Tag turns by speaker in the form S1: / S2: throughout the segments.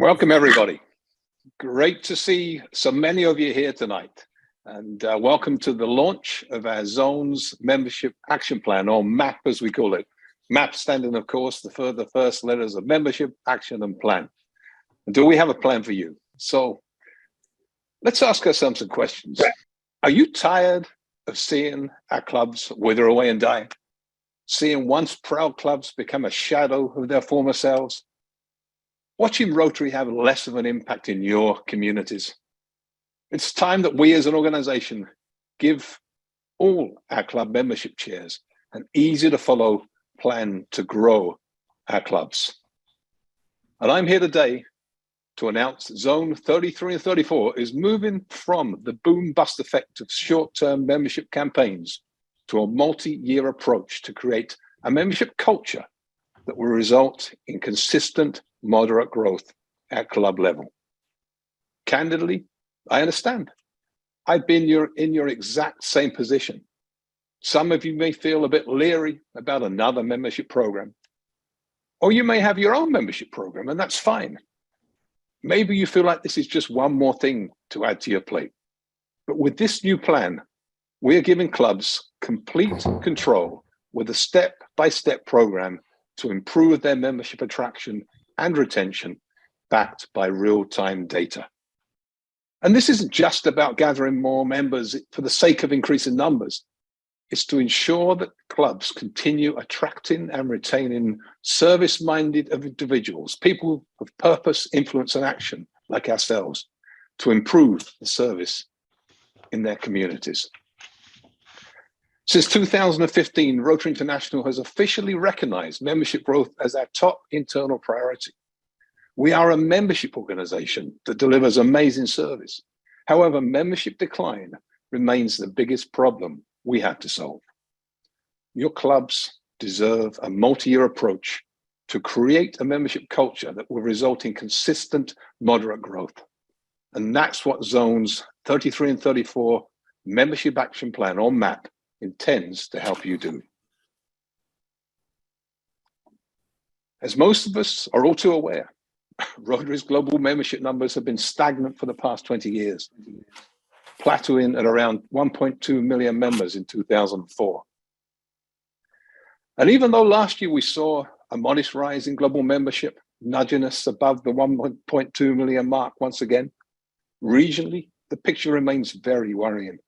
S1: Welcome, everybody. Great to see so many of you here tonight. And welcome to the launch of our Zones Membership Action Plan, or MAP as we call it. MAP standing, of course, for the first letters of Membership, Action, and Plan. And do we have a plan for you? So let's ask ourselves some questions. Are you tired of seeing our clubs wither away and die? Seeing once proud clubs become a shadow of their former selves? Watching Rotary have less of an impact in your communities? It's time that we as an organization give all our club membership chairs an easy to follow plan to grow our clubs. And I'm here today to announce that Zone 33 and 34 is moving from the boom bust effect of short-term membership campaigns to a multi-year approach to create a membership culture that will result in consistent, moderate growth at club level. Candidly, I understand. I've been in your exact same position. Some of you may feel a bit leery about another membership program, or you may have your own membership program, and that's fine. Maybe you feel like this is just one more thing to add to your plate. But with this new plan, we are giving clubs complete control with a step-by-step program to improve their membership attraction and retention backed by real-time data. And this isn't just about gathering more members for the sake of increasing numbers. It's to ensure that clubs continue attracting and retaining service-minded individuals, people of purpose, influence, and action like ourselves, to improve the service in their communities. Since 2015, Rotary International has officially recognized membership growth as our top internal priority. We are a membership organization that delivers amazing service. However, membership decline remains the biggest problem we have to solve. Your clubs deserve a multi-year approach to create a membership culture that will result in consistent, moderate growth. And that's what Zones 33 and 34 Membership Action Plan, or MAP, intends to help you do. As most of us are all too aware, Rotary's global membership numbers have been stagnant for the past 20 years, plateauing at around 1.2 million members in 2004. And even though last year we saw a modest rise in global membership, nudging us above the 1.2 million mark once again, regionally, the picture remains very worrying.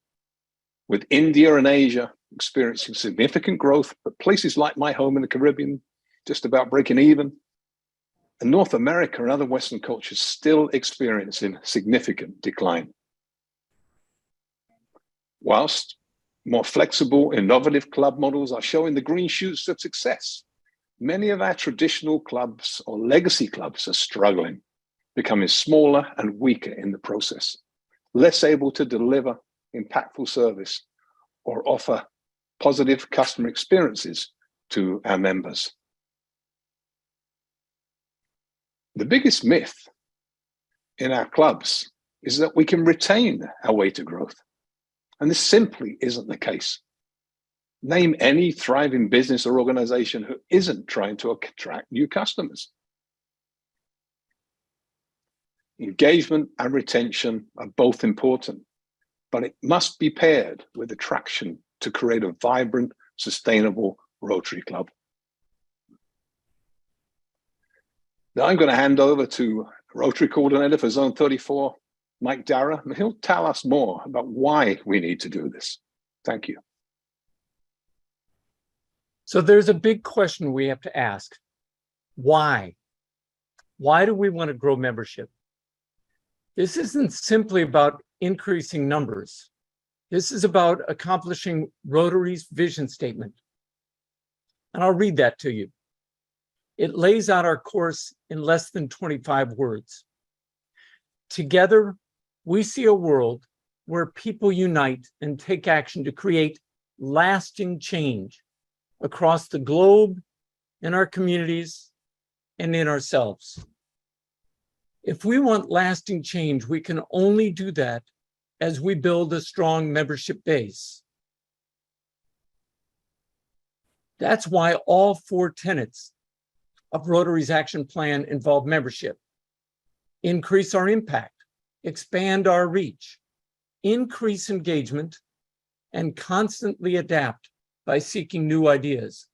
S1: With India and Asia experiencing significant growth, but places like my home in the Caribbean just about breaking even, and North America and other Western cultures still experiencing significant decline. Whilst more flexible, innovative club models are showing the green shoots of success, many of our traditional clubs or legacy clubs are struggling, becoming smaller and weaker in the process, less able to deliver impactful service or offer positive customer experiences to our members. The biggest myth in our clubs is that we can retain our way to growth. And this simply isn't the case. Name any thriving business or organization who isn't trying to attract new customers. Engagement and retention are both important, but it must be paired with attraction to create a vibrant, sustainable Rotary Club. Now I'm going to hand over to Rotary Coordinator for Zone 34, Mike Dara, and he'll tell us more about why we need to do this. Thank you.
S2: So there's a big question we have to ask. Why? Why do we want to grow membership? This isn't simply about increasing numbers. This is about accomplishing Rotary's vision statement. And I'll read that to you. It lays out our course in less than 25 words. Together, we see a world where people unite and take action to create lasting change across the globe, in our communities, and in ourselves. If we want lasting change, we can only do that as we build a strong membership base. That's why all 4 tenets of Rotary's action plan involve membership. increase our impact, expand our reach, increase engagement, and constantly adapt by seeking new ideas.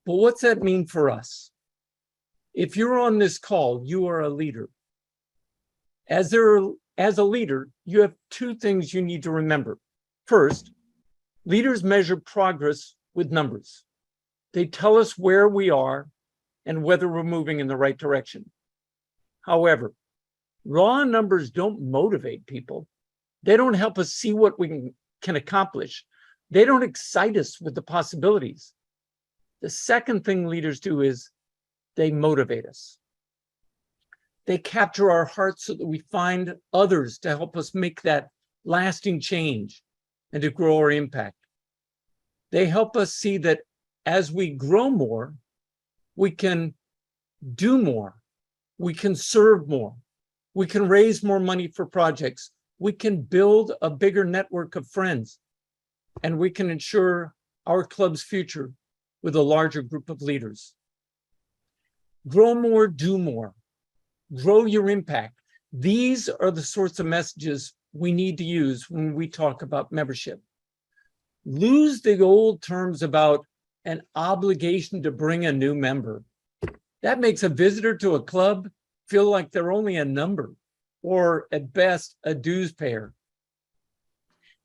S2: But what's that mean for us? If you're on this call, you are a leader. As a leader, you have two things you need to remember. First, leaders measure progress with numbers. They tell us where we are and whether we're moving in the right direction. However, raw numbers don't motivate people. They don't help us see what we can accomplish. They don't excite us with the possibilities. The second thing leaders do is they motivate us. They capture our hearts so that we find others to help us make that lasting change and to grow our impact. They help us see that as we grow more, we can do more, we can serve more, we can raise more money for projects, we can build a bigger network of friends, and we can ensure our club's future with a larger group of leaders. Grow more, do more. Grow your impact. These are the sorts of messages we need to use when we talk about membership. Lose the old terms about an obligation to bring a new member. That makes a visitor to a club feel like they're only a number, or at best, a dues payer.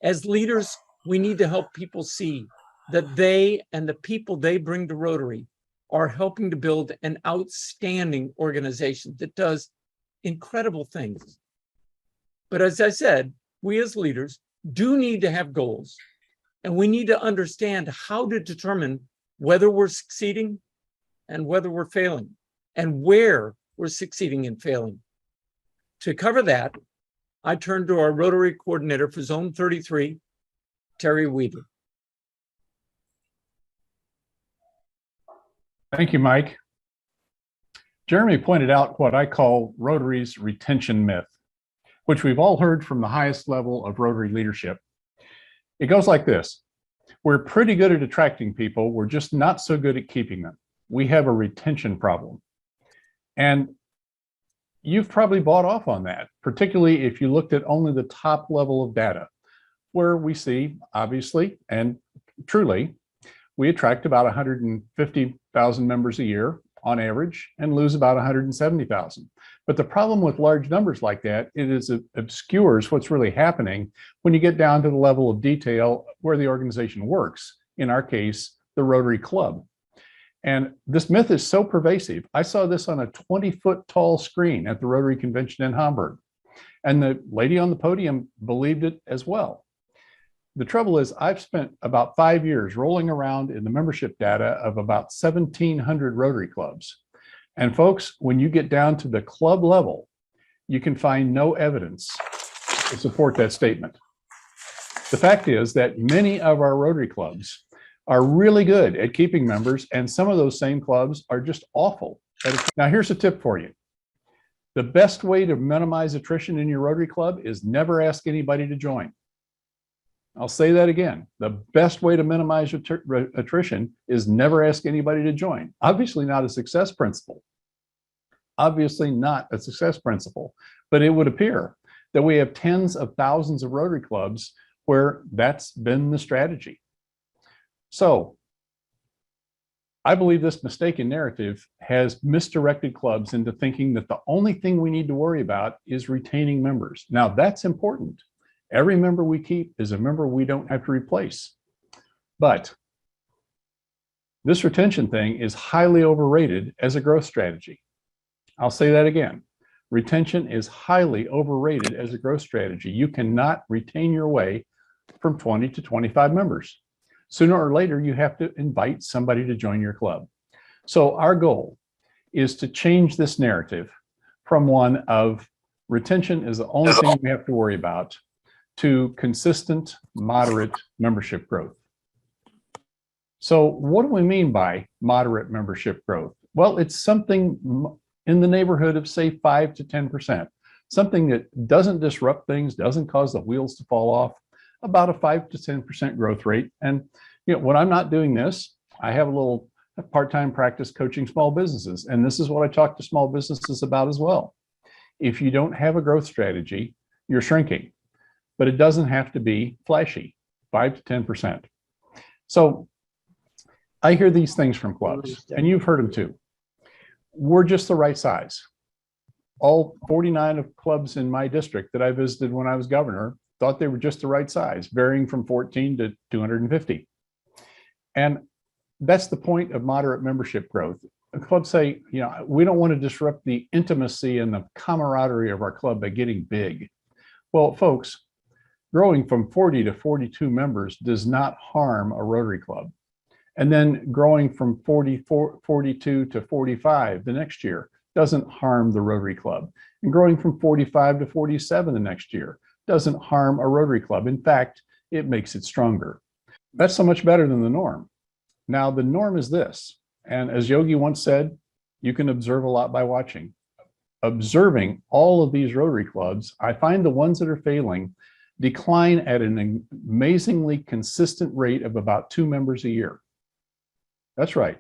S2: As leaders, we need to help people see that they and the people they bring to Rotary are helping to build an outstanding organization that does incredible things. But as I said, we as leaders do need to have goals, and we need to understand how to determine whether we're succeeding and whether we're failing, and where we're succeeding and failing. To cover that, I turn to our Rotary coordinator for Zone 33, Terry Weaver.
S3: Thank you, Mike. Jeremy pointed out what I call Rotary's retention myth, which we've all heard from the highest level of Rotary leadership. It goes like this: we're pretty good at attracting people, we're just not so good at keeping them. We have a retention problem. And you've probably bought off on that, particularly if you looked at only the top level of data, where we see, obviously and truly, we attract about 150,000 members a year on average and lose about 170,000. But the problem with large numbers like that, it obscures what's really happening when you get down to the level of detail where the organization works, in our case, the Rotary Club. And this myth is so pervasive. I saw this on a 20-foot tall screen at the Rotary Convention in Hamburg. And the lady on the podium believed it as well. The trouble is, I've spent about 5 years rolling around in the membership data of about 1,700 Rotary clubs. And folks, when you get down to the club level, you can find no evidence to support that statement. The fact is that many of our Rotary clubs are really good at keeping members, and some of those same clubs are just awful. Now, here's a tip for you. The best way to minimize attrition in your Rotary club is never ask anybody to join. I'll say that again. The best way to minimize attrition is never ask anybody to join. Obviously not a success principle. Obviously not a success principle, but it would appear that we have tens of thousands of Rotary clubs where that's been the strategy. So I believe this mistaken narrative has misdirected clubs into thinking that the only thing we need to worry about is retaining members. Now, that's important. Every member we keep is a member we don't have to replace. But this retention thing is highly overrated as a growth strategy. I'll say that again. Retention is highly overrated as a growth strategy. You cannot retain your way from 20 to 25 members. Sooner or later, you have to invite somebody to join your club. So our goal is to change this narrative from one of retention is the only thing we have to worry about to consistent, moderate membership growth. So what do we mean by moderate membership growth? Well, it's something in the neighborhood of, say, 5 to 10%, something that doesn't disrupt things, doesn't cause the wheels to fall off, about a 5 to 10% growth rate. And when I'm not doing this, I have a little part-time practice coaching small businesses. And this is what I talk to small businesses about as well. If you don't have a growth strategy, you're shrinking, but it doesn't have to be flashy, 5 to 10%. So I hear these things from clubs, and you've heard them too. We're just the right size. All 49 of clubs in my district that I visited when I was governor thought they were just the right size, varying from 14 to 250. And that's the point of moderate membership growth. Clubs say, we don't want to disrupt the intimacy and the camaraderie of our club by getting big. Well, folks, growing from 40 to 42 members does not harm a Rotary Club. And then growing from 42 to 45 the next year doesn't harm the Rotary Club. And growing from 45 to 47 the next year doesn't harm a Rotary Club. In fact, it makes it stronger. That's so much better than the norm. Now, the norm is this, and as Yogi once said, you can observe a lot by watching. Observing all of these Rotary clubs, I find the ones that are failing decline at an amazingly consistent rate of about 2 members a year. That's right.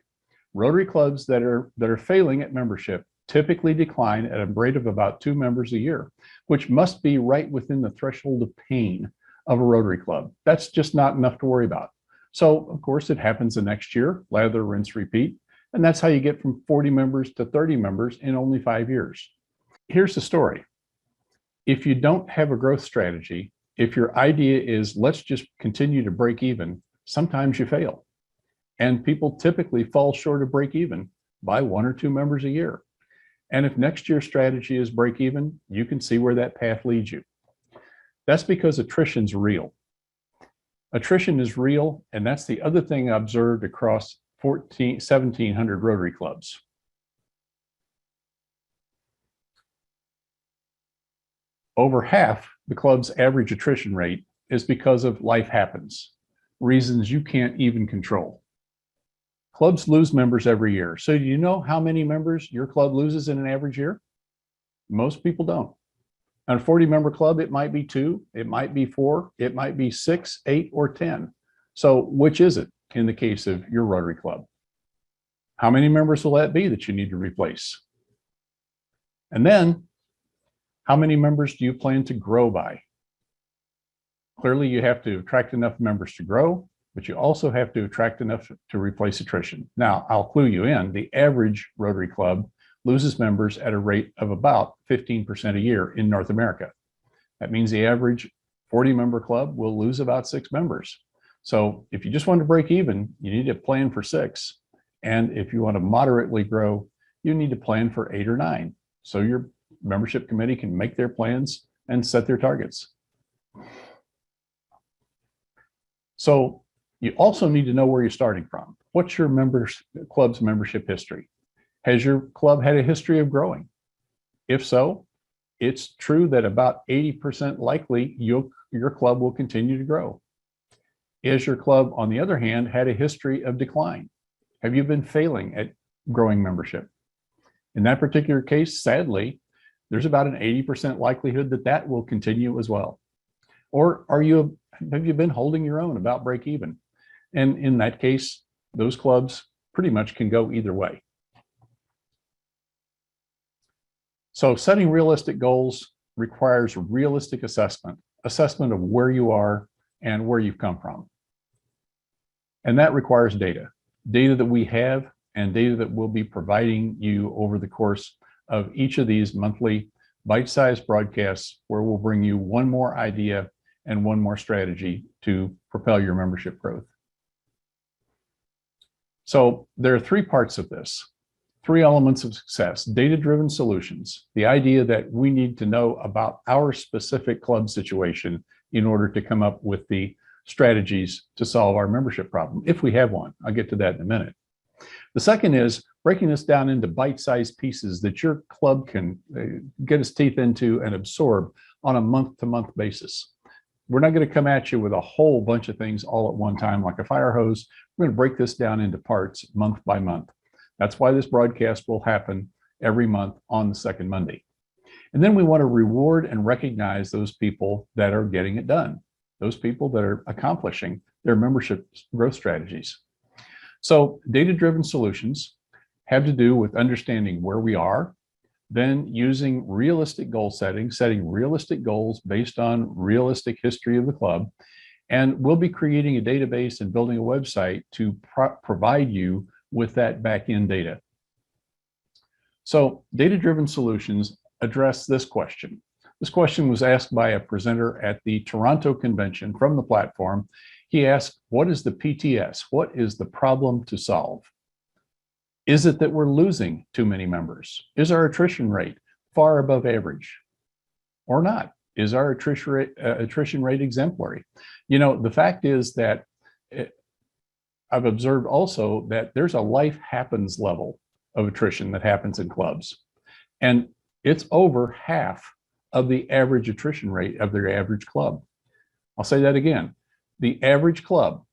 S3: Rotary clubs that are failing at membership typically decline at a rate of about 2 members a year, which must be right within the threshold of pain of a Rotary club. That's just not enough to worry about. So, of course, it happens the next year, lather, rinse, repeat. And that's how you get from 40 members to 30 members in only 5 years. Here's the story. If you don't have a growth strategy, if your idea is let's just continue to break even, sometimes you fail. And people typically fall short of break even by 1 or 2 members a year. And if next year's strategy is break even, you can see where that path leads you. That's because attrition's real. Attrition is real, and that's the other thing I observed across 1,700 Rotary clubs. Over half the club's average attrition rate is because of life happens, reasons you can't even control. Clubs lose members every year. So do you know how many members your club loses in an average year? Most people don't. On a 40-member club, it might be 2, it might be 4, it might be 6, 8, or 10. So which is it in the case of your Rotary Club? How many members will that be that you need to replace? And then, how many members do you plan to grow by? Clearly, you have to attract enough members to grow, but you also have to attract enough to replace attrition. Now, I'll clue you in, the average Rotary Club loses members at a rate of about 15% a year in North America. That means the average 40-member club will lose about 6 members. So if you just want to break even, you need to plan for 6. And if you want to moderately grow, you need to plan for 8 or 9. So your membership committee can make their plans and set their targets. So you also need to know where you're starting from. What's your club's membership history? Has your club had a history of growing? If so, it's true that about 80% likely your club will continue to grow. Has your club, on the other hand, had a history of decline? Have you been failing at growing membership? In that particular case, sadly, there's about an 80% likelihood that that will continue as well. Or have you been holding your own about break even? And in that case, those clubs pretty much can go either way. So setting realistic goals requires realistic assessment of where you are and where you've come from. And that requires data that we have and data that we'll be providing you over the course of each of these monthly bite-sized broadcasts, where we'll bring you one more idea and one more strategy to propel your membership growth. So there are 3 parts of this. 3 elements of success: data-driven solutions, the idea that we need to know about our specific club situation in order to come up with the strategies to solve our membership problem, if we have one. I'll get to that in a minute. The second is breaking this down into bite-sized pieces that your club can get its teeth into and absorb on a month-to-month basis. We're not going to come at you with a whole bunch of things all at one time like a fire hose. We're going to break this down into parts month by month. That's why this broadcast will happen every month on the second Monday. And then we want to reward and recognize those people that are getting it done, those people that are accomplishing their membership growth strategies. So data-driven solutions have to do with understanding where we are, then using realistic goal setting, setting realistic goals based on realistic history of the club. And we'll be creating a database and building a website to provide you with that back-end data. So data-driven solutions address this question. This question was asked by a presenter at the Toronto convention from the platform. He asked, what is the PTS? What is the problem to solve? Is it that we're losing too many members? Is our attrition rate far above average or not? Is our attrition rate exemplary? You know, the fact is that I've observed also that there's a life happens level of attrition that happens in clubs. And it's over half of the average attrition rate of their average club. I'll say that again. The average club,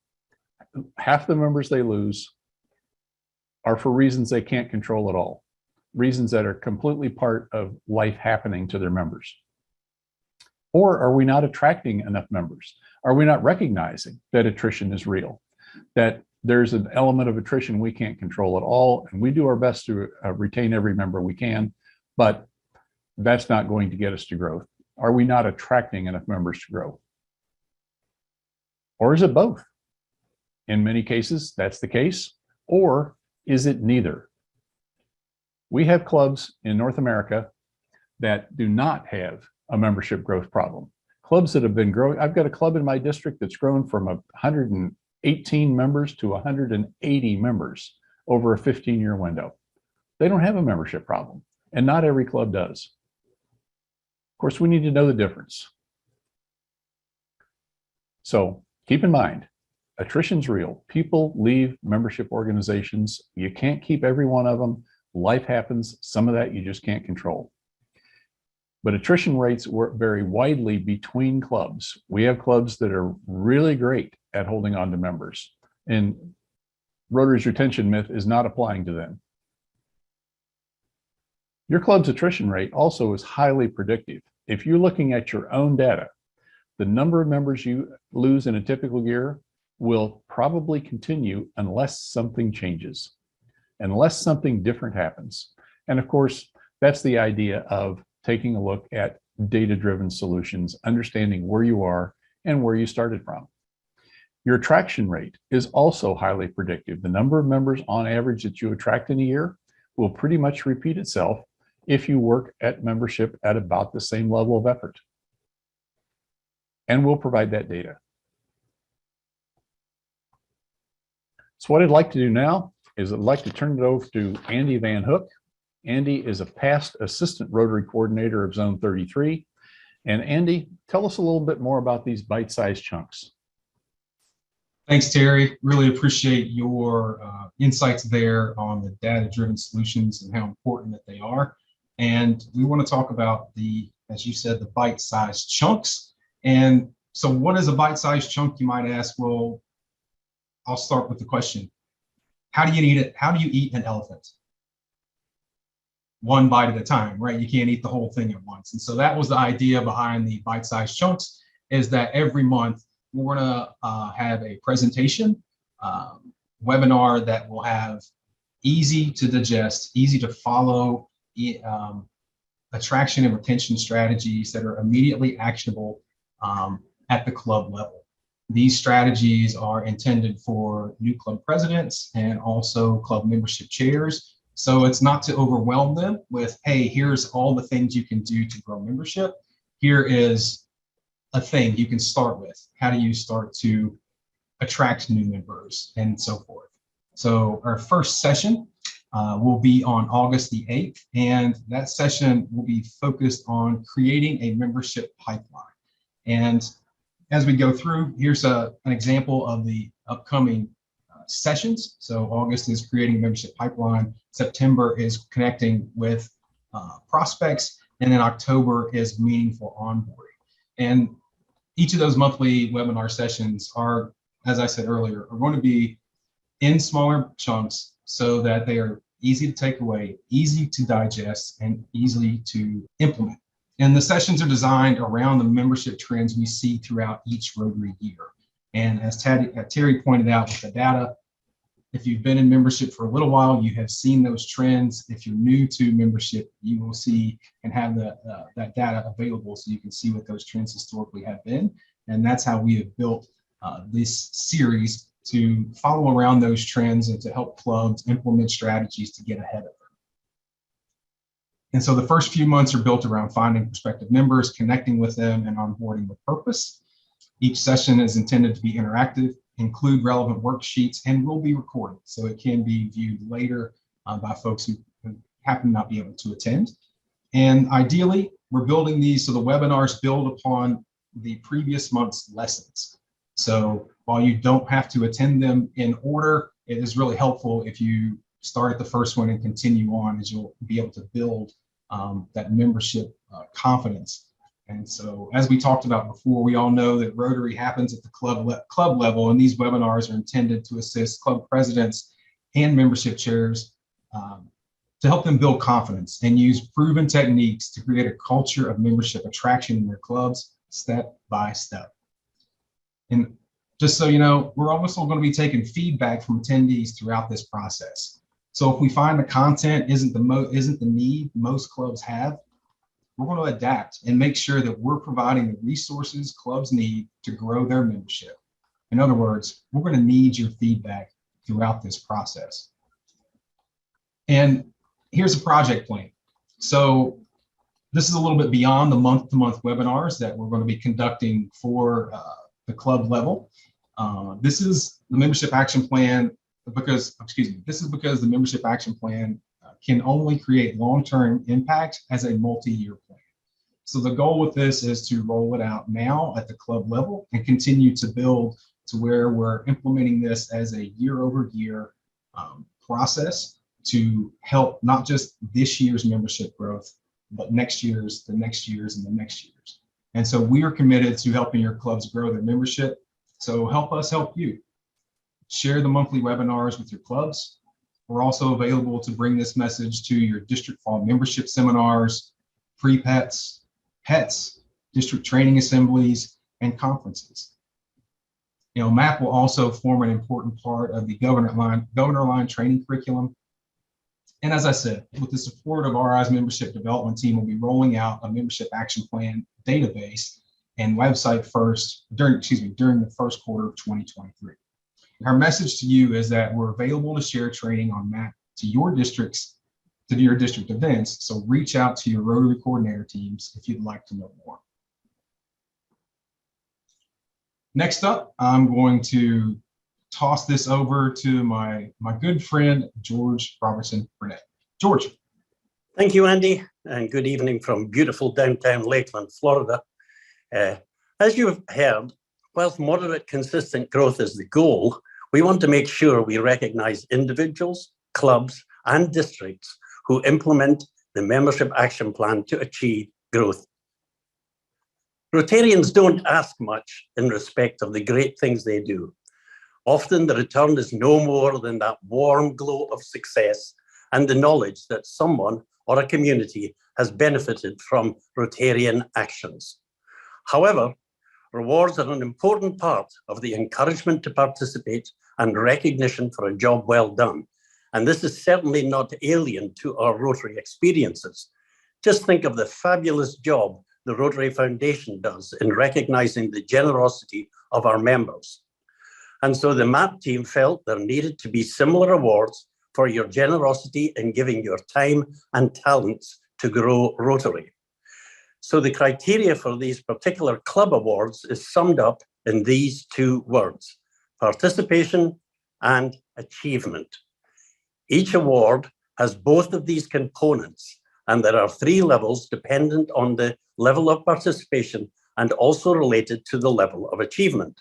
S3: half the members they lose are for reasons they can't control at all, reasons that are completely part of life happening to their members. Or are we not attracting enough members? Are we not recognizing that attrition is real, that there's an element of attrition we can't control at all, and we do our best to retain every member we can, but that's not going to get us to growth? Are we not attracting enough members to grow? Or is it both? In many cases, that's the case. Or is it neither? We have clubs in North America that do not have a membership growth problem. Clubs that have been growing. I've got a club in my district that's grown from 118 members to 180 members over a 15-year window. They don't have a membership problem, and not every club does. Of course, we need to know the difference. So keep in mind, attrition's real. People leave membership organizations. You can't keep every one of them. Life happens. Some of that you just can't control. But attrition rates vary widely between clubs. We have clubs that are really great at holding on to members, and Rotary's retention myth is not applying to them. Your club's attrition rate also is highly predictive. If you're looking at your own data, the number of members you lose in a typical year will probably continue unless something changes, unless something different happens. And of course, that's the idea of taking a look at data-driven solutions, understanding where you are and where you started from. Your attraction rate is also highly predictive. The number of members on average that you attract in a year will pretty much repeat itself if you work at membership at about the same level of effort. And we'll provide that data. So what I'd like to do now is I'd like to turn it over to Andy Van Hook. Andy is a past assistant Rotary coordinator of Zone 33. And Andy, tell us a little bit more about these bite-sized chunks.
S4: Thanks, Terry. Really appreciate your insights there on the data-driven solutions and how important that they are. And we want to talk about the, as you said, the bite-sized chunks. And so what is a bite-sized chunk, you might ask? Well, I'll start with the question. How do you eat it? How do you eat an elephant? One bite at a time, right? You can't eat the whole thing at once. And so that was the idea behind the bite-sized chunks, is that every month we're gonna have a presentation, webinar that will have easy to digest, easy to follow attraction and retention strategies that are immediately actionable at the club level. These strategies are intended for new club presidents and also club membership chairs. So it's not to overwhelm them with, hey, here's all the things you can do to grow membership. Here is a thing you can start with. How do you start to attract new members and so forth? So our first session will be on August the 8th, and that session will be focused on creating a membership pipeline. And as we go through, here's an example of the upcoming sessions. So August is creating a membership pipeline. September is connecting with prospects, and then October is meaningful onboarding. And each of those monthly webinar sessions are, as I said earlier, are going to be in smaller chunks so that they are easy to take away, easy to digest, and easy to implement. And the sessions are designed around the membership trends we see throughout each Rotary year. And as Terry pointed out with the data, If you've been in membership for a little while, you have seen those trends. If you're new to membership, you will see and have that data available so you can see what those trends historically have been. And that's how we have built this series to follow around those trends and to help clubs implement strategies to get ahead of them. And so the first few months are built around finding prospective members, connecting with them, and onboarding with purpose. Each session is intended to be interactive, include relevant worksheets, and will be recorded, so it can be viewed later by folks who happen to not be able to attend. And ideally, we're building these so the webinars build upon the previous month's lessons. So while you don't have to attend them in order, it is really helpful if you start at the first one and continue on, as you'll be able to build that membership confidence. And so, as we talked about before, we all know that Rotary happens at the club level, and these webinars are intended to assist club presidents and membership chairs to help them build confidence and use proven techniques to create a culture of membership attraction in their clubs, step by step. And just so you know, we're also going to be taking feedback from attendees throughout this process. So if we find the content isn't the need most clubs have, we're going to adapt and make sure that we're providing the resources clubs need to grow their membership. In other words, we're going to need your feedback throughout this process. And here's a project plan. So this is a little bit beyond the month-to-month webinars that we're going to be conducting for the club level. This is the membership action plan because the membership action plan can only create long-term impact as a multi-year plan. So the goal with this is to roll it out now at the club level and continue to build to where we're implementing this as a year-over-year process to help not just this year's membership growth, but next year's, the next year's, and the next year's. And so we are committed to helping your clubs grow their membership. So help us help you. Share the monthly webinars with your clubs. We're also available to bring this message to your district fall membership seminars, pre-pets, pets, district training assemblies, and conferences. You know, MAP will also form an important part of the governor line training curriculum. And as I said, with the support of RI's membership development team, we'll be rolling out a membership action plan database and website during the first quarter of 2023. Our message to you is that we're available to share training on MAP to your district events. So reach out to your Rotary coordinator teams if you'd like to know more. Next up, I'm going to toss this over to my good friend, George Robertson Burnett. George.
S5: Thank you, Andy, and good evening from beautiful downtown Lakeland, Florida. As you have heard, whilst moderate, consistent growth is the goal, we want to make sure we recognize individuals, clubs, and districts who implement the membership action plan to achieve growth. Rotarians don't ask much in respect of the great things they do. Often the return is no more than that warm glow of success and the knowledge that someone or a community has benefited from Rotarian actions. However, rewards are an important part of the encouragement to participate and recognition for a job well done. And this is certainly not alien to our Rotary experiences. Just think of the fabulous job the Rotary Foundation does in recognizing the generosity of our members. And so the MAP team felt there needed to be similar awards for your generosity in giving your time and talents to grow Rotary. So the criteria for these particular club awards is summed up in these two words: participation and achievement. Each award has both of these components, and there are 3 levels dependent on the level of participation and also related to the level of achievement.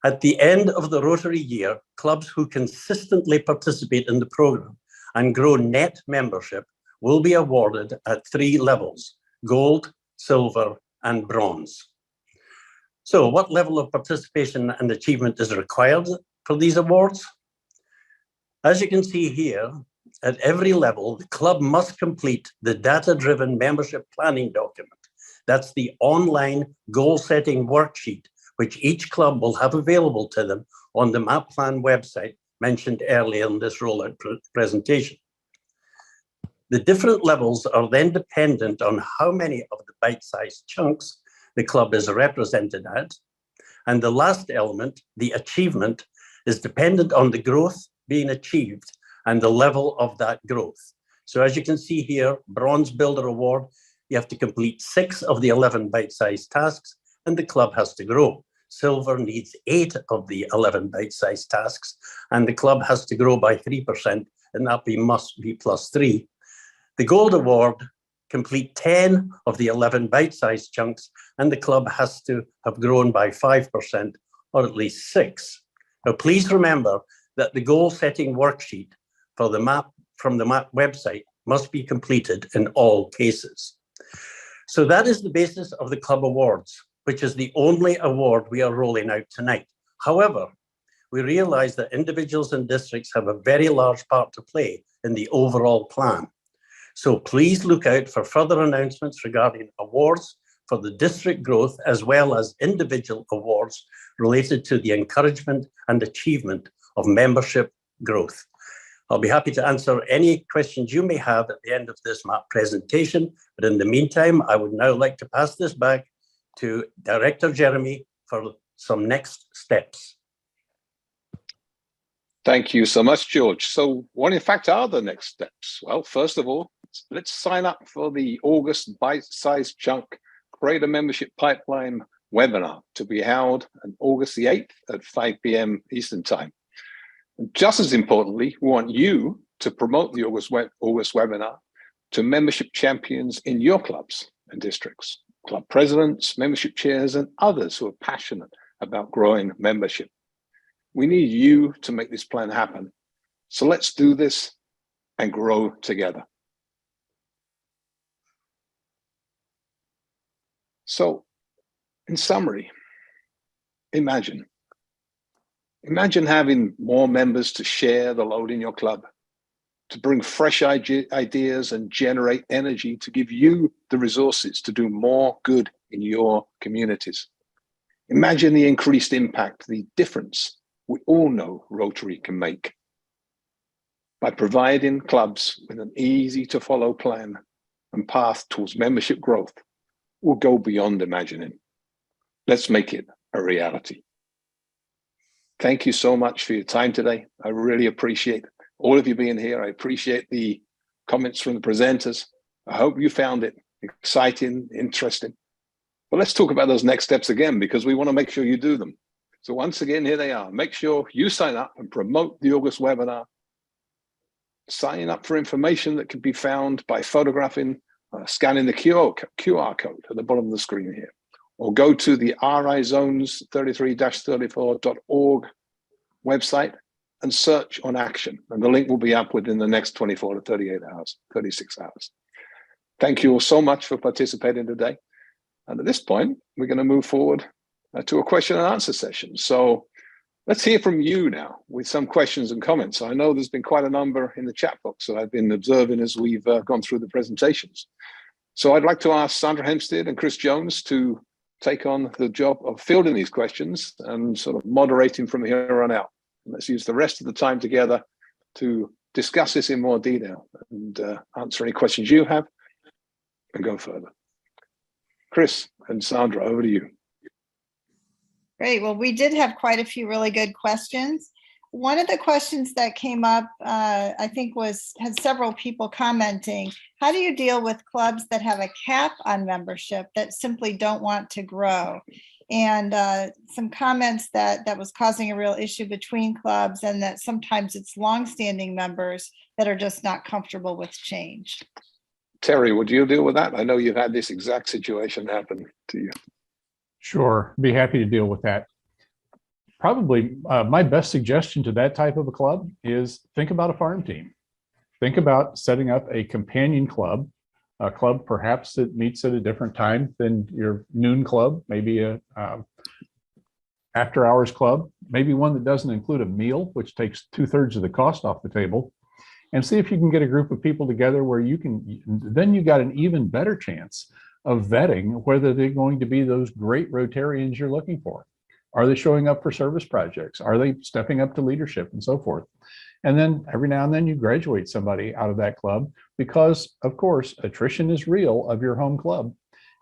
S5: At the end of the Rotary year, clubs who consistently participate in the program and grow net membership will be awarded at 3 levels: gold, silver, and bronze. So what level of participation and achievement is required for these awards? As you can see here, at every level, the club must complete the data-driven membership planning document. That's the online goal-setting worksheet, which each club will have available to them on the MAP plan website mentioned earlier in this rollout presentation. The different levels are then dependent on how many of the bite-sized chunks the club is represented at. And the last element, the achievement, is dependent on the growth being achieved and the level of that growth. So as you can see here, Bronze Builder Award, you have to complete 6 of the 11 bite-sized tasks and the club has to grow. Silver needs 8 of the 11 bite-sized tasks and the club has to grow by 3%, and that must be +3. The Gold Award, complete 10 of the 11 bite-sized chunks and the club has to have grown by 5% or at least 6. Now, please remember that the goal-setting worksheet for the MAP from the MAP website must be completed in all cases. So that is the basis of the club awards, which is the only award we are rolling out tonight. However, we realize that individuals and districts have a very large part to play in the overall plan. So please look out for further announcements regarding awards for the district growth, as well as individual awards related to the encouragement and achievement of membership growth. I'll be happy to answer any questions you may have at the end of this MAP presentation, but in the meantime, I would now like to pass this back to Director Jeremy for some next steps.
S1: Thank you so much, George. So what in fact are the next steps? Well, first of all, let's sign up for the August bite-sized chunk Create a Membership Pipeline webinar to be held on August the 8th at 5 p.m. Eastern Time. And just as importantly, we want you to promote the August webinar to membership champions in your clubs and districts, club presidents, membership chairs, and others who are passionate about growing membership. We need you to make this plan happen. So let's do this and grow together. So, in summary, imagine having more members to share the load in your club, to bring fresh ideas and generate energy to give you the resources to do more good in your communities. Imagine the increased impact, the difference we all know Rotary can make. By providing clubs with an easy to follow plan and path towards membership growth, we'll go beyond imagining. Let's make it a reality. Thank you so much for your time today. I really appreciate all of you being here. I appreciate the comments from the presenters. I hope you found it exciting, interesting. But let's talk about those next steps again, because we want to make sure you do them. So once again, here they are. Make sure you sign up and promote the August webinar. Sign up for information that can be found by photographing, scanning the QR code at the bottom of the screen here, or go to the rizones33-34.org website and search on action. And the link will be up within the next 24 to 38 hours, 36 hours. Thank you all so much for participating today. And at this point, we're going to move forward to a question and answer session. So let's hear from you now with some questions and comments. I know there's been quite a number in the chat box that I've been observing as we've gone through the presentations. So I'd like to ask Sandra Hempstead and Chris Jones to take on the job of fielding these questions and sort of moderating from here on out. And let's use the rest of the time together to discuss this in more detail and answer any questions you have and go further. Chris and Sandra, over to you.
S6: Great. Well, we did have quite a few really good questions. One of the questions that came up, I think, had several people commenting. How do you deal with clubs that have a cap on membership that simply don't want to grow? And some comments that was causing a real issue between clubs, and that sometimes it's longstanding members that are just not comfortable with change.
S1: Terry, would you deal with that? I know you've had this exact situation happen to you.
S3: Sure, be happy to deal with that. Probably my best suggestion to that type of a club is think about a farm team. Think about setting up a companion club, a club perhaps that meets at a different time than your noon club, maybe a after hours club, maybe one that doesn't include a meal, which takes 2/3 of the cost off the table, and see if you can get a group of people together where you can, then you got an even better chance of vetting whether they're going to be those great Rotarians you're looking for. Are they showing up for service projects? Are they stepping up to leadership and so forth? And then every now and then you graduate somebody out of that club because, of course, attrition is real of your home club,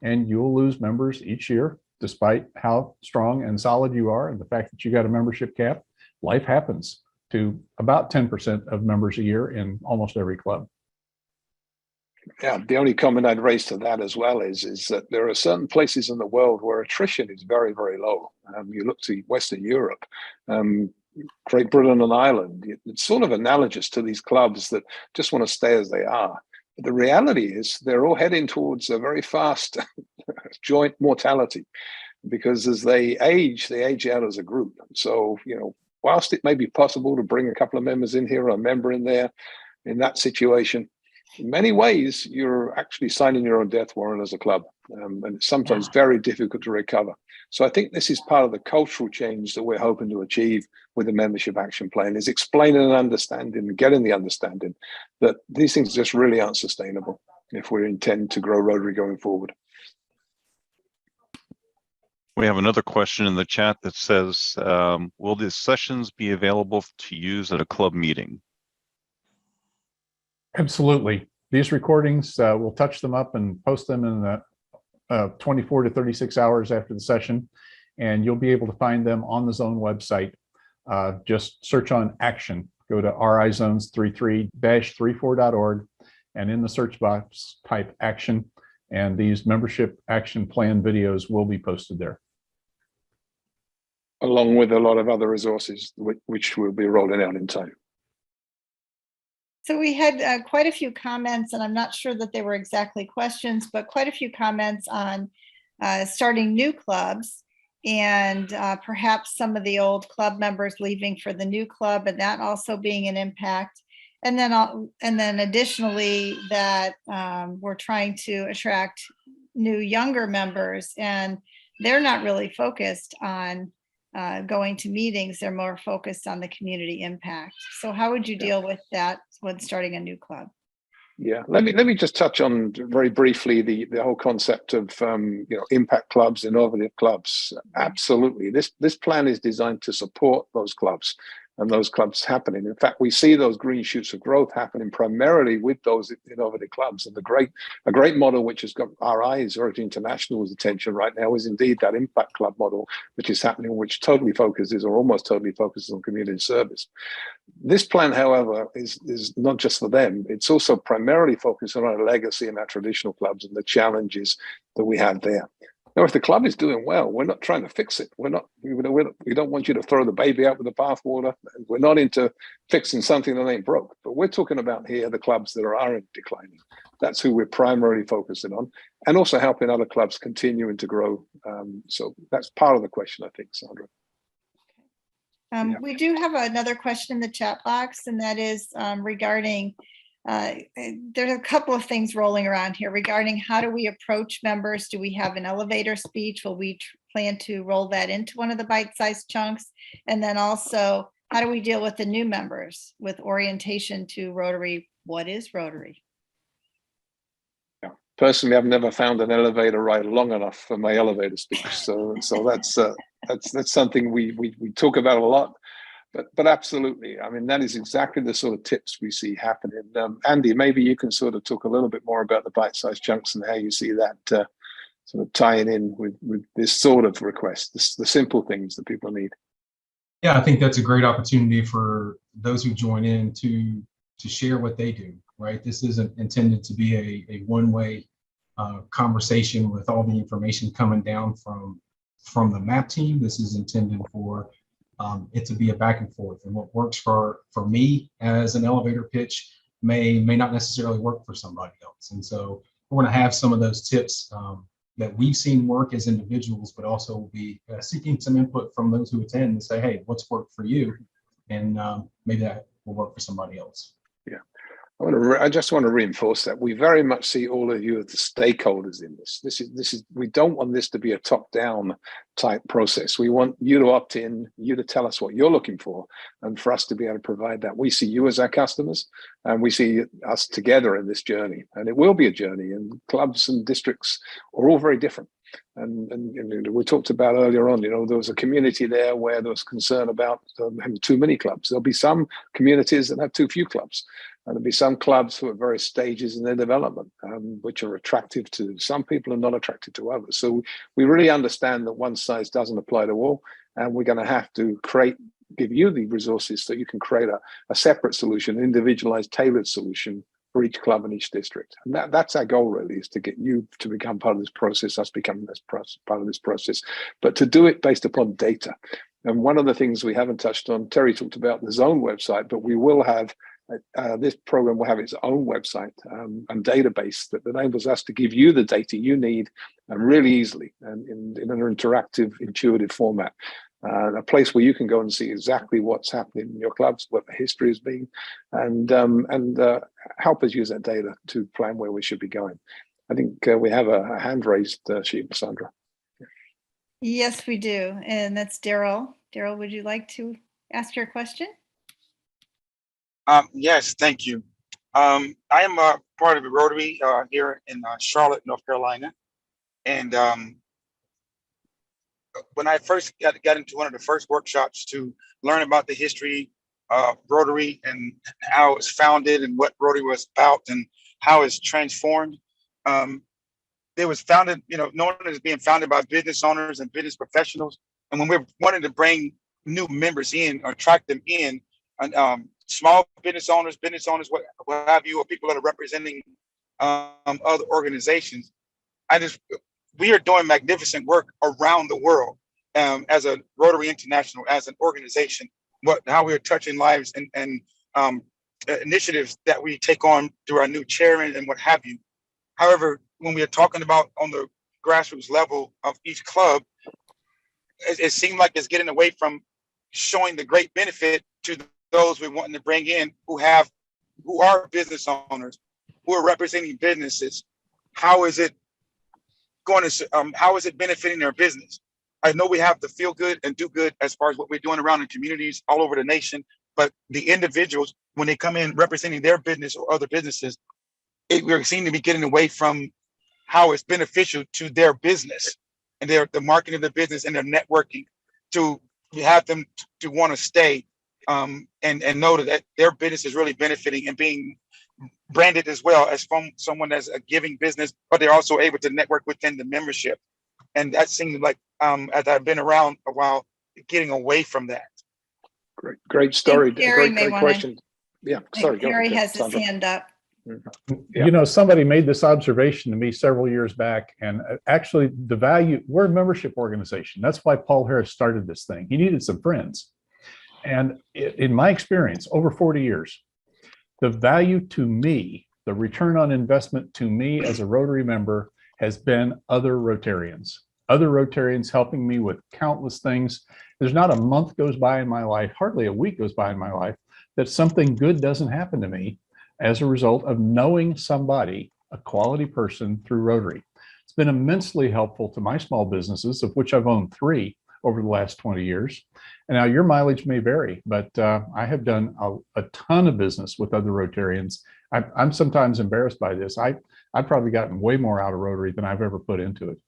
S3: and you'll lose members each year, despite how strong and solid you are and the fact that you got a membership cap. Life happens to about 10% of members a year in almost every club.
S1: Yeah, the only comment I'd raise to that as well is that there are certain places in the world where attrition is very, very low. You look to Western Europe, Great Britain and Ireland. It's sort of analogous to these clubs that just want to stay as they are. But the reality is they're all heading towards a very fast joint mortality, because as they age out as a group. So, whilst it may be possible to bring a couple of members in here or a member in there in that situation, in many ways, you're actually signing your own death warrant as a club, and it's sometimes very difficult to recover. So I think this is part of the cultural change that we're hoping to achieve with the membership action plan, is explaining and understanding and getting the understanding that these things just really aren't sustainable if we intend to grow Rotary going forward.
S7: We have another question in the chat that says, will these sessions be available to use at a club meeting?
S3: Absolutely. These recordings, we'll touch them up and post them in the 24 to 36 hours after the session, and you'll be able to find them on the Zone website. Just search on action. Go to rizones33-34.org, and in the search box, type action, and these membership action plan videos will be posted there,
S1: along with a lot of other resources which we'll be rolling out in time.
S6: So we had quite a few comments, and I'm not sure that they were exactly questions, but quite a few comments on starting new clubs, and perhaps some of the old club members leaving for the new club, and that also being an impact. And then additionally that we're trying to attract new younger members, and they're not really focused on going to meetings. They're more focused on the community impact. So how would you deal with that when starting a new club?
S1: Yeah, let me just touch on very briefly the whole concept of impact clubs, innovative clubs. Absolutely, this plan is designed to support those clubs and those clubs happening. In fact, we see those green shoots of growth happening primarily with those innovative clubs. And a great model which has got our eyes, Rotary International's attention right now, is indeed that impact club model, which is happening, which totally focuses, or almost totally focuses, on community service. This plan, however, is not just for them. It's also primarily focused on our legacy and our traditional clubs and the challenges that we have there. Now, if the club is doing well, we're not trying to fix it. We don't want you to throw the baby out with the bathwater. We're not into fixing something that ain't broke. But we're talking about here the clubs that are declining. That's who we're primarily focusing on, and also helping other clubs continuing to grow. So that's part of the question, I think, Sandra.
S6: We do have another question in the chat box, and that is regarding, there's a couple of things rolling around here regarding how do we approach members? Do we have an elevator speech? Will we plan to roll that into one of the bite-sized chunks? And then also, how do we deal with the new members with orientation to Rotary? What is Rotary?
S1: Yeah. Personally, I've never found an elevator ride long enough for my elevator speech. So that's something we talk about a lot. But absolutely, I mean, that is exactly the sort of tips we see happening. Andy, maybe you can sort of talk a little bit more about the bite-sized chunks and how you see that sort of tying in with this sort of request, the simple things that people need.
S4: Yeah, I think that's a great opportunity for those who join in to share what they do, right? This isn't intended to be a one-way conversation with all the information coming down from the MAP team. This is intended for it to be a back and forth, and what works for me as an elevator pitch may not necessarily work for somebody else. And so we're going to have some of those tips that we've seen work as individuals, but also we'll be seeking some input from those who attend and say, hey, what's worked for you? And maybe that will work for somebody else.
S1: Yeah. I just want to reinforce that we very much see all of you as the stakeholders in this. This is we don't want this to be a top-down type process. We want you to opt in, you to tell us what you're looking for, and for us to be able to provide that. We see you as our customers, and we see us together in this journey. And it will be a journey, and clubs and districts are all very different. And we talked about earlier on, there was a community there where there was concern about having too many clubs. There'll be some communities that have too few clubs. And there'll be some clubs who are at various stages in their development, which are attractive to some people and not attractive to others. So we really understand that one size doesn't apply to all, and we're going to have to give you the resources so you can create a separate solution, an individualized, tailored solution for each club in each district. And that's our goal, really, is to get you to become part of this process, us becoming part of this process, but to do it based upon data. And one of the things we haven't touched on, Terry talked about the Zone website, but we will have, this program will have its own website and database that enables us to give you the data you need, and really easily, and in an interactive, intuitive format. A place where you can go and see exactly what's happening in your clubs, what the history has been, and help us use that data to plan where we should be going. I think we have a hand raised, Sandra.
S6: Yes, we do. And that's Daryl. Daryl, would you like to ask your question?
S8: Yes, thank you. I am a part of the Rotary here in Charlotte, North Carolina. And when I first got into one of the first workshops to learn about the history of Rotary and how it was founded and what Rotary was about and how it's transformed, it was founded, known as being founded by business owners and business professionals. And when we wanted to bring new members in or attract them in, and small business owners, what have you, or people that are representing other organizations, we are doing magnificent work around the world as a Rotary International, as an organization, how we are touching lives and initiatives that we take on through our new chairman and what have you. However, when we are talking about on the grassroots level of each club, it seemed like it's getting away from showing the great benefit to those we want to bring in who are business owners, who are representing businesses. How is it how is it benefiting their business? I know we have to feel good and do good as far as what we're doing around in communities all over the nation, but the individuals, when they come in representing their business or other businesses, we seem to be getting away from how it's beneficial to their business and the marketing of the business and their networking, to have them to want to stay and know that their business is really benefiting and being branded as well as from someone that's a giving business, but they're also able to network within the membership. And that seems like, as I've been around a while, getting away from that.
S1: Great story.
S6: Great
S1: question. Yeah, sorry.
S6: Gary has his hand up.
S3: Yeah. Somebody made this observation to me several years back, and actually we're a membership organization. That's why Paul Harris started this thing. He needed some friends. And in my experience, over 40 years, the value to me, the return on investment to me as a Rotary member has been other Rotarians helping me with countless things. There's not a month goes by in my life, hardly a week goes by in my life, that something good doesn't happen to me as a result of knowing somebody, a quality person, through Rotary. It's been immensely helpful to my small businesses, of which I've owned 3 over the last 20 years. And now your mileage may vary, but I have done a ton of business with other Rotarians. I'm sometimes embarrassed by this. I've probably gotten way more out of Rotary than I've ever put into it.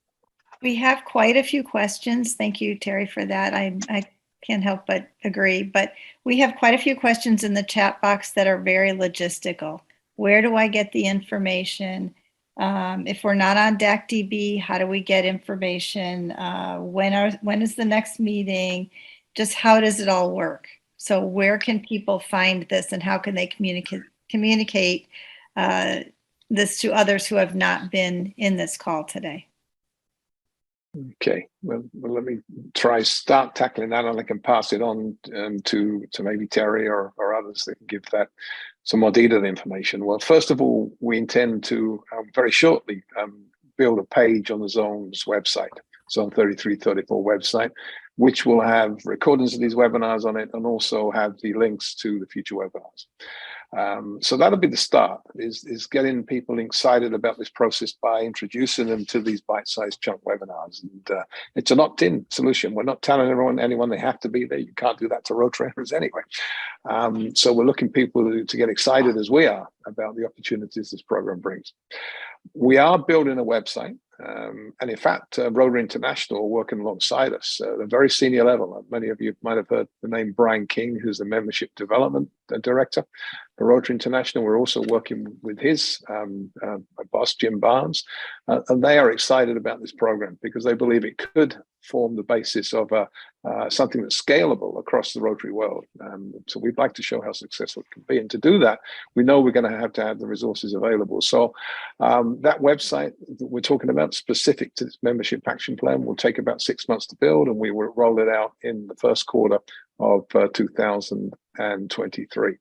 S6: We have quite a few questions. Thank you, Terry, for that. I can't help but agree, but we have quite a few questions in the chat box that are very logistical. Where do I get the information? If we're not on DACDB, how do we get information? When is the next meeting? Just how does it all work? So where can people find this, and how can they communicate this to others who have not been in this call today?
S1: Okay, well, let me start tackling that, and I can pass it on to maybe Terry or others that can give that some more detailed information. Well, first of all, we intend to very shortly build a page on the Zone's website, Zone 3334 website, which will have recordings of these webinars on it and also have the links to the future webinars. So that'll be the start, is getting people excited about this process by introducing them to these bite-sized chunk webinars. And it's an opt-in solution. We're not telling anyone they have to be there. You can't do that to Rotarians anyway. So we're looking people to get excited as we are about the opportunities this program brings. We are building a website, and in fact, Rotary International are working alongside us at a very senior level. Many of you might have heard the name Brian King, who's the Membership Development Director for Rotary International. We're also working with his boss, Jim Barnes, and they are excited about this program because they believe it could form the basis of something that's scalable across the Rotary world. So we'd like to show how successful it can be. And to do that, we know we're going to have the resources available. So that website that we're talking about, specific to this membership action plan, will take about 6 months to build, and we will roll it out in the first quarter of 2023.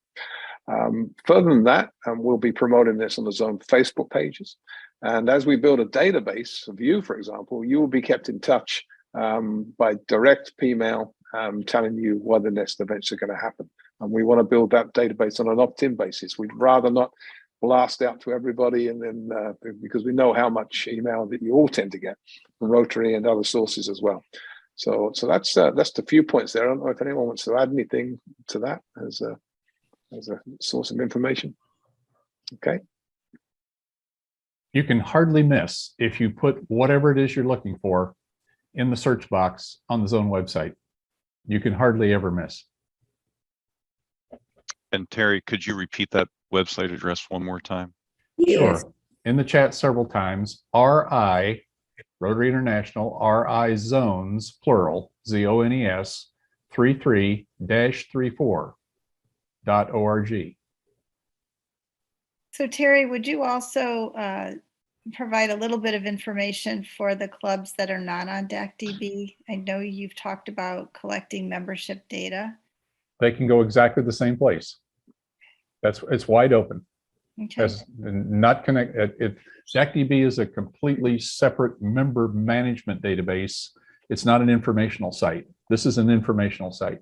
S1: Further than that, we'll be promoting this on the Zone Facebook pages. And as we build a database of you, for example, you will be kept in touch by direct email telling you when the next events are going to happen. And we want to build that database on an opt-in basis. We'd rather not blast out to everybody, and then because we know how much email that you all tend to get from Rotary and other sources as well. So that's the few points there. I don't know if anyone wants to add anything to that as a source of information. Okay.
S3: You can hardly miss if you put whatever it is you're looking for in the search box on the Zone website. You can hardly ever miss.
S7: And Terry, could you repeat that website address one more time?
S3: Sure. In the chat several times, RI, Rotary International, RI Zones, plural, ZONES, 33-34.org.
S6: So Terry, would you also provide a little bit of information for the clubs that are not on DAC-DB? I know you've talked about collecting membership data.
S3: They can go exactly the same place. It's wide open.
S6: Okay.
S3: Not connected. DAC-DB is a completely separate member management database. It's not an informational site. This is an informational site.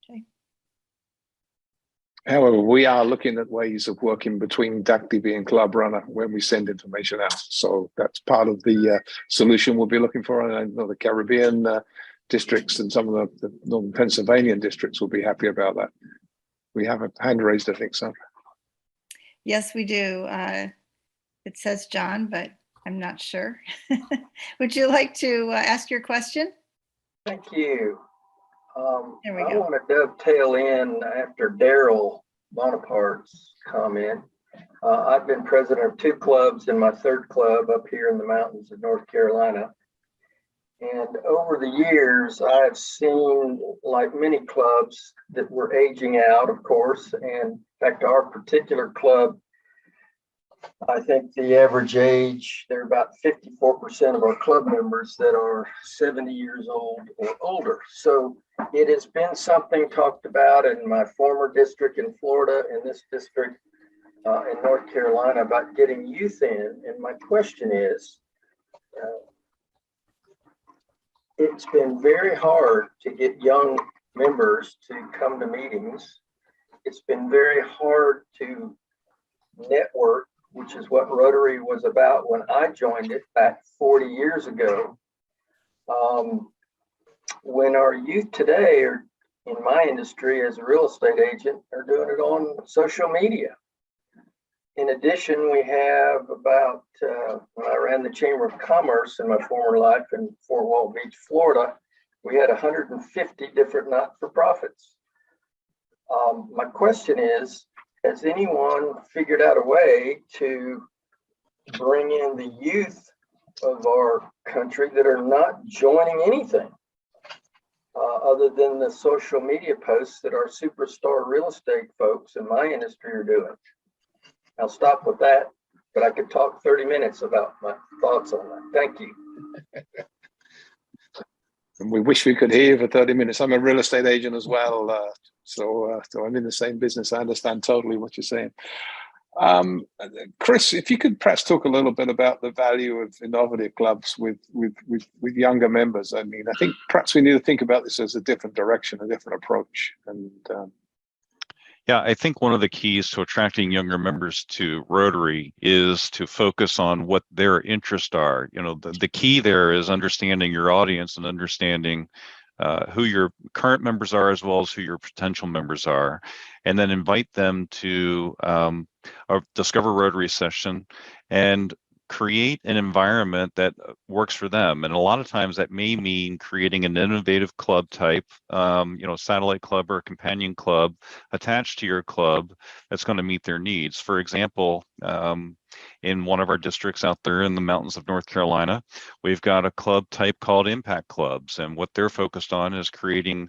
S6: Okay.
S1: However, we are looking at ways of working between DAC-DB and Club Runner when we send information out. So that's part of the solution we'll be looking for. And I know the Caribbean districts and some of the Northern Pennsylvania districts will be happy about that. We have a hand raised, I think, so.
S6: Yes, we do. It says John, but I'm not sure. Would you like to ask your question?
S9: Thank you.
S6: There we
S9: I
S6: go.
S9: want to dovetail in after Daryl Bonaparte's comment. I've been president of 2 clubs in my 3rd club up here in the mountains of North Carolina. And over the years, I've seen, like many clubs, that were aging out, of course. And in fact, our particular club, I think the average age, there are about 54% of our club members that are 70 years old or older. So it has been something talked about in my former district in Florida, in this district in North Carolina, about getting youth in. And my question is, it's been very hard to get young members to come to meetings. It's been very hard to network, which is what Rotary was about when I joined it back 40 years ago. When our youth today, are in my industry as a real estate agent, are doing it on social media. In addition, we have about, when I ran the Chamber of Commerce in my former life in Fort Walton Beach, Florida, we had 150 different not-for-profits. My question is, has anyone figured out a way to bring in the youth of our country that are not joining anything other than the social media posts that our superstar real estate folks in my industry are doing? I'll stop with that, but I could talk 30 minutes about my thoughts on that. Thank you.
S1: And we wish we could hear you for 30 minutes. I'm a real estate agent as well. So I'm in the same business. I understand totally what you're saying. Chris, if you could perhaps talk a little bit about the value of innovative clubs with younger members. I mean, I think perhaps we need to think about this as a different direction, a different approach. And
S7: yeah, I think one of the keys to attracting younger members to Rotary is to focus on what their interests are. You know, the key there is understanding your audience and understanding who your current members are as well as who your potential members are, and then invite them to a Discover Rotary session and create an environment that works for them. And a lot of times that may mean creating an innovative club type, satellite club or a companion club attached to your club that's going to meet their needs. For example, in one of our districts out there in the mountains of North Carolina, we've got a club type called Impact Clubs. And what they're focused on is creating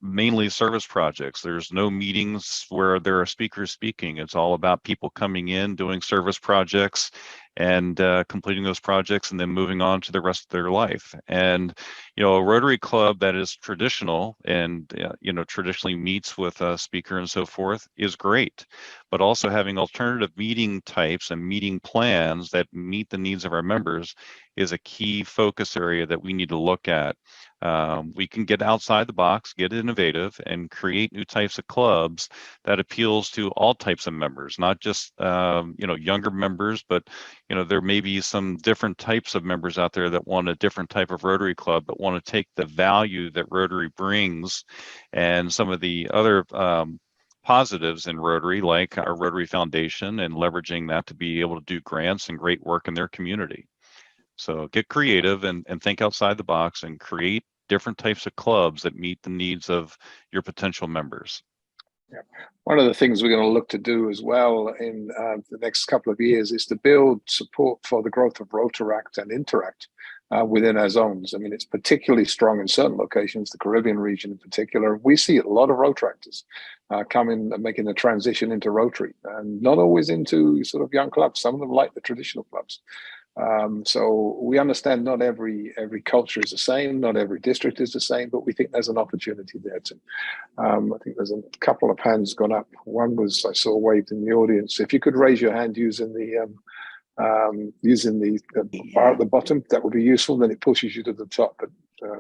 S7: mainly service projects. There's no meetings where there are speakers speaking. It's all about people coming in, doing service projects and completing those projects and then moving on to the rest of their life. And, a Rotary Club that is traditional and, traditionally meets with a speaker and so forth is great. But also having alternative meeting types and meeting plans that meet the needs of our members is a key focus area that we need to look at. We can get outside the box, get innovative, and create new types of clubs that appeals to all types of members, not just younger members, but there may be some different types of members out there that want a different type of Rotary Club, but want to take the value that Rotary brings and some of the other positives in Rotary, like our Rotary Foundation, and leveraging that to be able to do grants and great work in their community. So get creative and think outside the box and create different types of clubs that meet the needs of your potential members.
S1: Yeah. One of the things we're going to look to do as well in the next couple of years is to build support for the growth of Rotaract and Interact within our zones. I mean, it's particularly strong in certain locations, the Caribbean region in particular. We see a lot of Rotaractors coming and making the transition into Rotary, and not always into sort of young clubs. Some of them like the traditional clubs. So we understand not every culture is the same, not every district is the same, but we think there's an opportunity there too. I think there's a couple of hands gone up. One was I saw waved in the audience. If you could raise your hand using the bar at the bottom, that would be useful. Then it pushes you to the top. But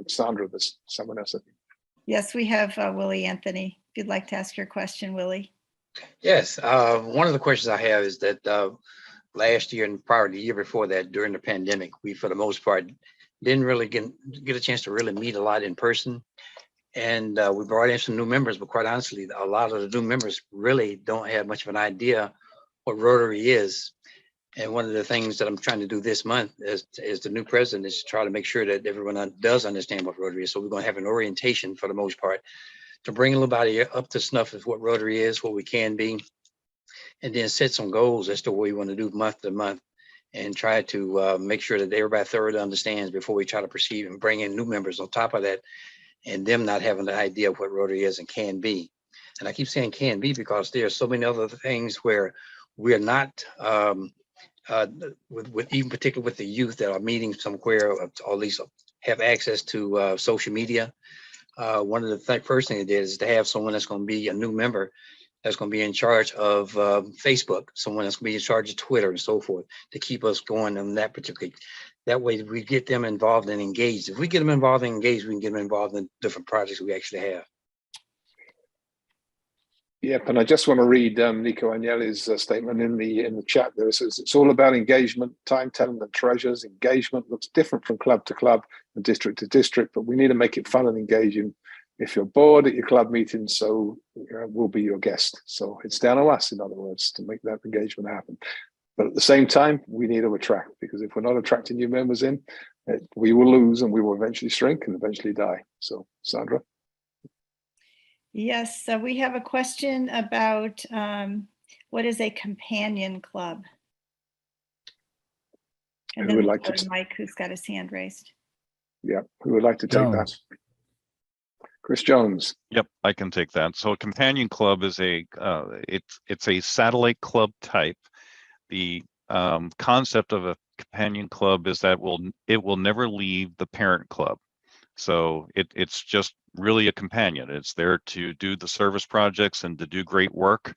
S1: Sandra, there's someone else.
S6: Yes, we have Willie Anthony. If you'd like to ask your question, Willie.
S10: Yes, one of the questions I have is that last year and prior to the year before that, during the pandemic, we, for the most part, didn't really get a chance to really meet a lot in person. And we brought in some new members, but quite honestly, a lot of the new members really don't have much of an idea what Rotary is. And one of the things that I'm trying to do this month as the new president is to try to make sure that everyone does understand what Rotary is. So we're going to have an orientation for the most part to bring everybody up to snuff with what Rotary is, what we can be, and then set some goals as to what we want to do month to month and try to make sure that everybody thoroughly understands before we try to proceed and bring in new members on top of that, and them not having the idea of what Rotary is and can be. And I keep saying can be because there are so many other things where we are not, with even particularly with the youth that are meeting somewhere, or at least have access to social media. One of the first things they did is to have someone that's going to be a new member that's going to be in charge of Facebook, someone that's going to be in charge of Twitter and so forth, to keep us going on that particular. That way we get them involved and engaged. If we get them involved and engaged, we can get them involved in different projects we actually have.
S1: Yep, and I just want to read Nico Agnelli's statement in the chat there. It says, it's all about engagement, time, talent, and treasures. Engagement looks different from club to club and district to district, but we need to make it fun and engaging. If you're bored at your club meeting, so we'll be your guest. So it's down to us, in other words, to make that engagement happen. But at the same time, we need to attract, because if we're not attracting new members in, we will lose and we will eventually shrink and eventually die. So, Sandra?
S6: Yes, so we have a question about what is a companion club? And
S1: who would
S6: then
S1: like
S6: we'll
S1: to?
S6: go to Mike, who's got his hand raised.
S1: Yeah, who would like to take that? Chris Jones.
S7: Yep, I can take that. So a companion club is it's a satellite club type. The concept of a companion club is that it will never leave the parent club. So it's just really a companion. It's there to do the service projects and to do great work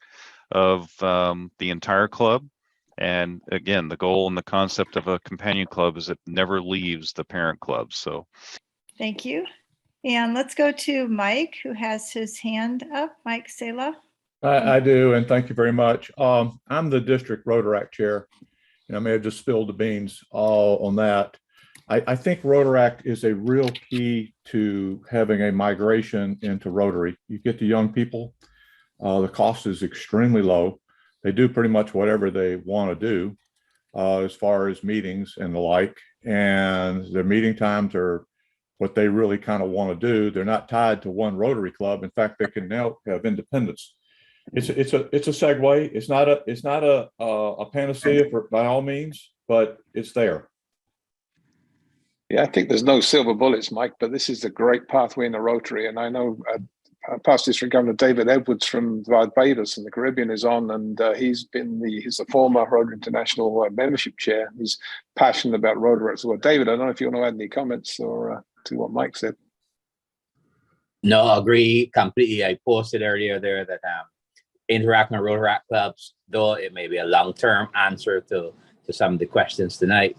S7: of the entire club. And again, the goal and the concept of a companion club is it never leaves the parent club. So
S6: thank you. And let's go to Mike, who has his hand up. Mike Sala.
S11: I do, and thank you very much. I'm the district Rotaract chair, and I may have just spilled the beans on that. I think Rotaract is a real key to having a migration into Rotary. You get the young people, the cost is extremely low. They do pretty much whatever they want to do as far as meetings and the like. And their meeting times are what they really kind of want to do. They're not tied to one Rotary club. In fact, they can now have independence. It's a segue. It's not a panacea for, by all means, but it's there.
S1: Yeah, I think there's no silver bullets, Mike, but this is a great pathway in the Rotary. And I know past District Governor David Edwards from Barbados in the Caribbean is on, and he's the former Rotary International membership chair. He's passionate about Rotary as well. David, I don't know if you want to add any comments or to what Mike said.
S12: No, I agree completely. I posted earlier there that interacting with Rotaract clubs, though it may be a long-term answer to some of the questions tonight,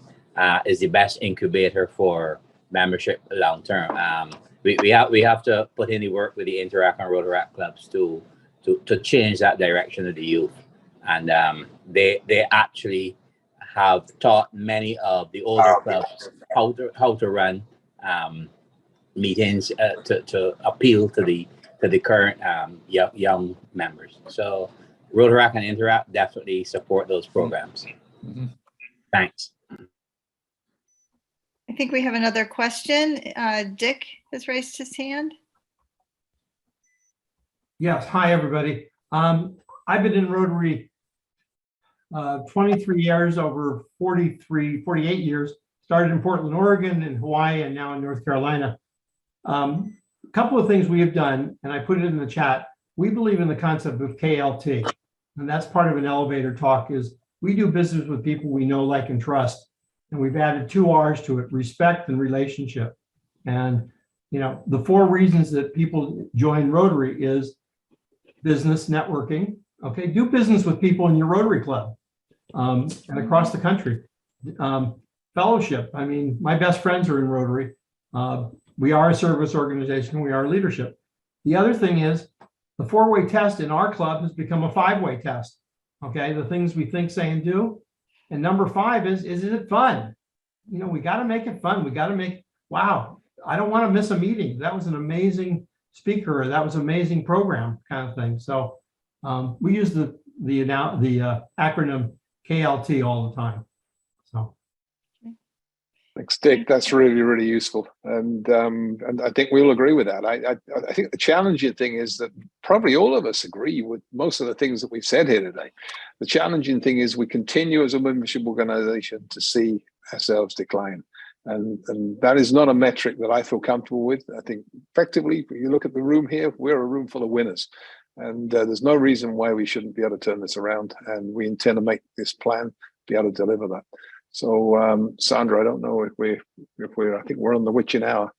S12: is the best incubator for membership long-term. We have to put in the work with the Interact and Rotaract clubs to change that direction of the youth, and they actually have taught many of the older clubs how to run meetings to appeal to the current young members. So Rotaract and Interact definitely support those programs.
S11: Mm-hmm.
S12: Thanks.
S6: I think we have another question. Dick has raised his hand.
S13: Yes. Hi, everybody. I've been in Rotary 23 years, over 48 years. Started in Portland, Oregon, and Hawaii, and now in North Carolina. A couple of things we have done, and I put it in the chat. We believe in the concept of KLT, and that's part of an elevator talk. Is we do business with people we know, like, and trust. And we've added 2 R's to it: respect and relationship. And, you know, the 4 reasons that people join Rotary is business, networking. Okay, do business with people in your Rotary club and across the country. Fellowship. I mean, my best friends are in Rotary. We are a service organization. We are leadership. The other thing is the 4-way test in our club has become a 5-way test. Okay, the things we think, say, and do. And number 5 is it fun? You know, we got to make it fun. We got to make, wow, I don't want to miss a meeting. That was an amazing speaker. That was an amazing program, kind of thing. So we use the acronym KLT all the time. So.
S1: Thanks, Dick. That's really, really useful, and I think we'll agree with that. I think the challenging thing is that probably all of us agree with most of the things that we've said here today. The challenging thing is we continue as a membership organization to see ourselves decline, and that is not a metric that I feel comfortable with. I think effectively, if you look at the room here, we're a room full of winners, and there's no reason why we shouldn't be able to turn this around, and we intend to make this plan be able to deliver that. So, Sandra, I don't know if I think we're on the witching hour.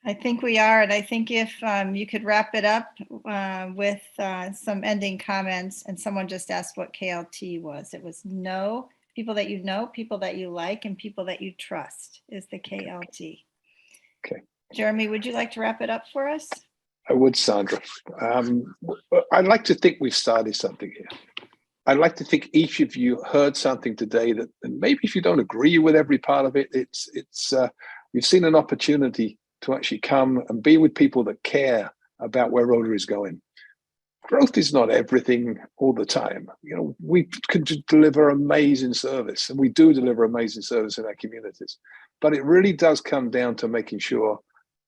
S6: I think we are, and I think if you could wrap it up with some ending comments. And someone just asked what KLT was. It was know people that you know, people that you like, and people that you trust is the KLT.
S1: Okay.
S6: Jeremy, would you like to wrap it up for us?
S1: I would, Sandra. I'd like to think we've started something here. I'd like to think each of you heard something today that, and maybe if you don't agree with every part of it, you've seen an opportunity to actually come and be with people that care about where Rotary is going. Growth is not everything all the time. You know, we can deliver amazing service, and we do deliver amazing service in our communities. But it really does come down to making sure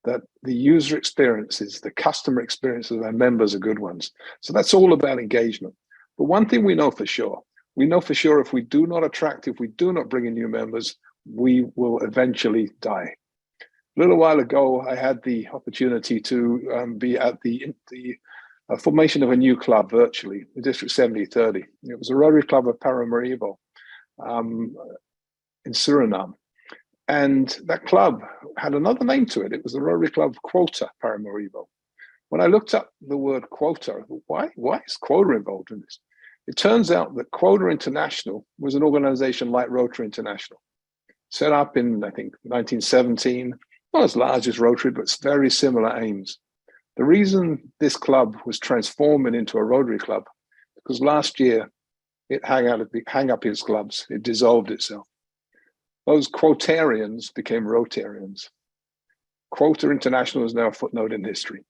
S1: that the user experiences, the customer experiences of our members are good ones. So that's all about engagement. But one thing we know for sure if we do not attract, if we do not bring in new members, we will eventually die. A little while ago, I had the opportunity to be at the formation of a new club virtually, the District 7030. It was a Rotary Club of Paramaribo in Suriname. And that club had another name to it. It was the Rotary Club Quota Paramaribo. When I looked up the word quota, why is quota involved in this? It turns out that Quota International was an organization like Rotary International, set up in, I think, 1917, not as large as Rotary, but very similar aims. The reason this club was transforming into a Rotary club, because last year it hung up its gloves, it dissolved itself. Those quotarians became Rotarians. Quota International is now a footnote in history.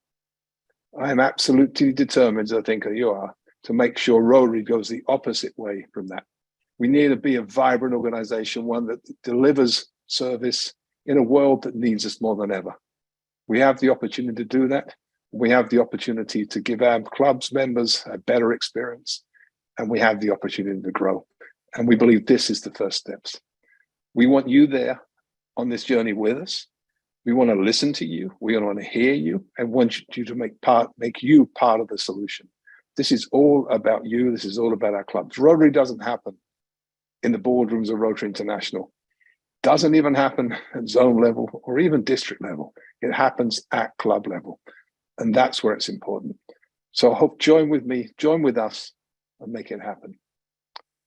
S1: I am absolutely determined, as I think you are, to make sure Rotary goes the opposite way from that. We need to be a vibrant organization, one that delivers service in a world that needs us more than ever. We have the opportunity to do that. We have the opportunity to give our club's members a better experience, and we have the opportunity to grow. And we believe this is the first steps. We want you there on this journey with us. We want to listen to you. We want to hear you, and want you to make you part of the solution. This is all about you. This is all about our clubs. Rotary doesn't happen in the boardrooms of Rotary International. Doesn't even happen at zone level or even district level. It happens at club level. And that's where it's important. So I hope join with me, join with us, and make it happen.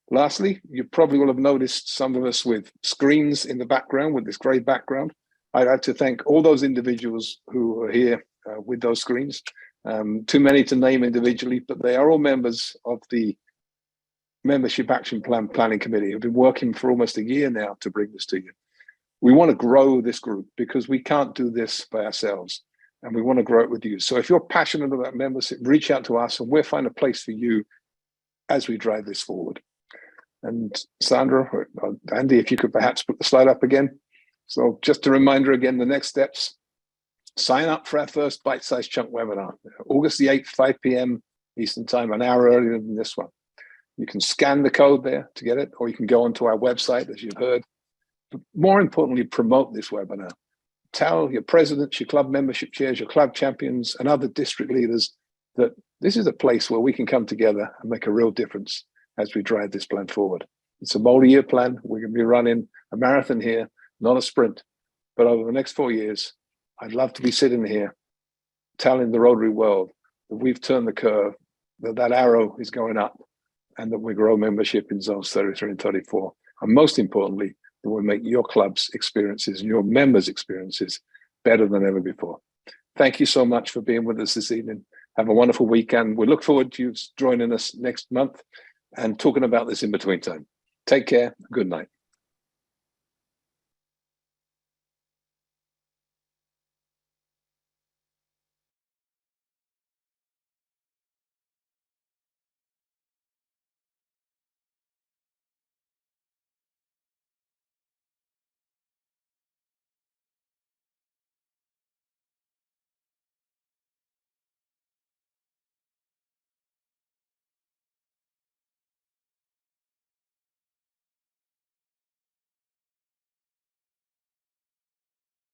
S1: Lastly, you probably will have noticed some of us with screens in the background, with this gray background. I'd like to thank all those individuals who are here with those screens. Too many to name individually, but they are all members of the Membership Action Plan Planning Committee. I've been working for almost a year now to bring this to you. We want to grow this group because we can't do this by ourselves, and we want to grow it with you. So if you're passionate about membership, reach out to us and we'll find a place for you as we drive this forward. And Sandra, or Andy, if you could perhaps put the slide up again. So just a reminder again, the next steps, sign up for our first bite-sized chunk webinar, August the 8th, 5 p.m. Eastern time, an hour earlier than this one. You can scan the code there to get it, or you can go onto our website, as you've heard. But more importantly, promote this webinar. Tell your presidents, your club membership chairs, your club champions, and other district leaders that this is a place where we can come together and make a real difference as we drive this plan forward. It's a multi-year plan. We're going to be running a marathon here, not a sprint. But over the next 4 years, I'd love to be sitting here telling the Rotary world that we've turned the curve, that that arrow is going up, and that we grow membership in zones 33 and 34. And most importantly, that we make your club's experiences and your members' experiences better than ever before. Thank you so much for being with us this evening. Have a wonderful weekend. We look forward to you joining us next month and talking about this in between time. Take care. Good night.